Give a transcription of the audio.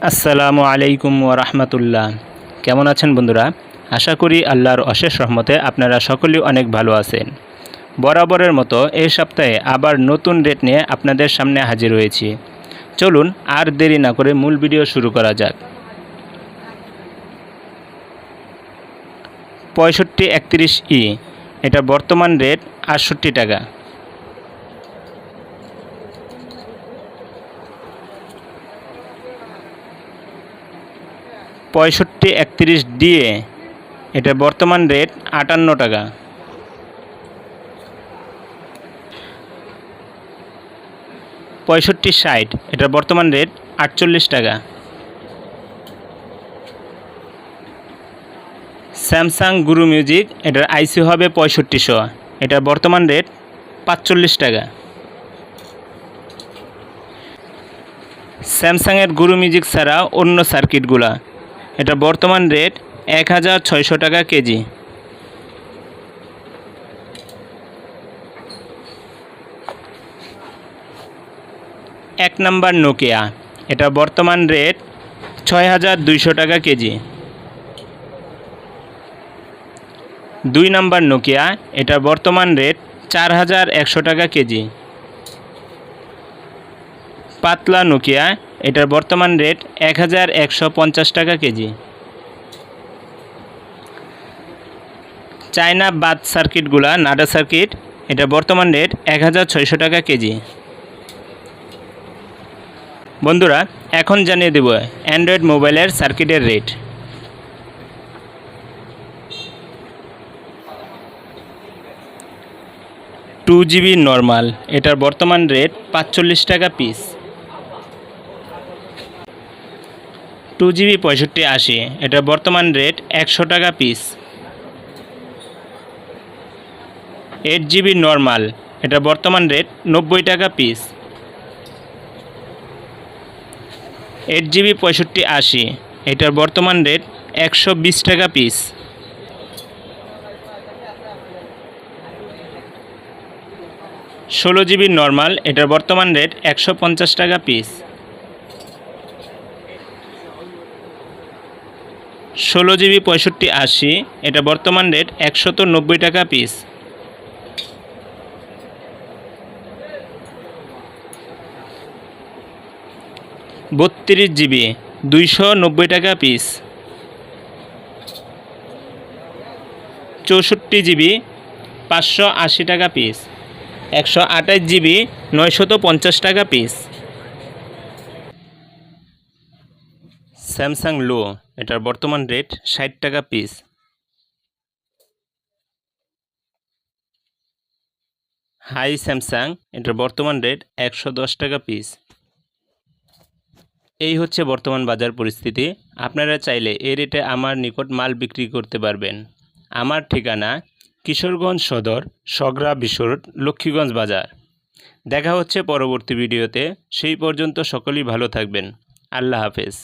আসসালামু আলাইকুম ওয়া রাহমাতুল্লাহ। কেমন আছেন বন্ধুরা? আশা করি আল্লাহর অশেষ রহমতে আপনারা সকলেই অনেক ভালো আছেন। বরাবরের মতো এই সপ্তাহে আবার নতুন রেট নিয়ে আপনাদের সামনে হাজির হয়েছি। চলুন আর দেরি না করে মূল ভিডিও শুরু করা যাক। 6531E এটা বর্তমান রেট 68 টাকা। 6531DA এটা বর্তমান রেট 58 টাকা। 6560 এটা বর্তমান রেট 48 টাকা। স্যামসাং গুরু মিউজিক এটার আইসি হবে 6500, এটা বর্তমান রেট 45 টাকা। স্যামসাংয়ের গুরু মিউজিক ছাড়া অন্য সার্কিটগুলা এটা বর্তমান রেট 1600 টাকা কেজি। এক নাম্বার নোকিয়া এটা বর্তমান রেট 6200 টাকা কেজি। 2 নাম্বার নোকিয়া এটা বর্তমান রেট 4100 টাকা কেজি। পাতলা নোকিয়া এটার বর্তমান রেট 1150 টাকা কেজি। চায়না বাদ সার্কিটগুলা নাডা সার্কিট এটা বর্তমান রেট 1600 টাকা কেজি। বন্ধুরা এখন জানিয়ে দেব অ্যান্ড্রয়েড মোবাইলের সার্কিটের রেট। টু জিবি নর্মাল এটার বর্তমান রেট 45 টাকা পিস। 2GB 6580 এটার বর্তমান রেট 100 টাকা পিস। 8GB নর্মাল এটা বর্তমান রেট 90 টাকা পিস। 8GB 6580 এটার বর্তমান রেট 120 টাকা পিস। 16GB নর্মাল এটার বর্তমান রেট 150 টাকা পিস। 16GB 6580 এটা বর্তমান রেট 190 টাকা পিস। 32GB 290 টাকা পিস। 64GB 580 টাকা পিস। 128GB 950 টাকা পিস। স্যামসাং লো এটার বর্তমান রেট 60 টাকা পিস। হাই স্যামসাং এটার বর্তমান রেট 110 টাকা পিস। এই হচ্ছে বর্তমান বাজার পরিস্থিতি। আপনারা চাইলে এই রেটে আমার নিকট মাল বিক্রি করতে পারবেন। আমার ঠিকানা কিশোরগঞ্জ সদর, সগরা বিশরোড, লক্ষ্মীগঞ্জ বাজার। দেখা হচ্ছে পরবর্তী ভিডিওতে। সেই পর্যন্ত সকলেই ভালো থাকবেন। আল্লাহ হাফেজ।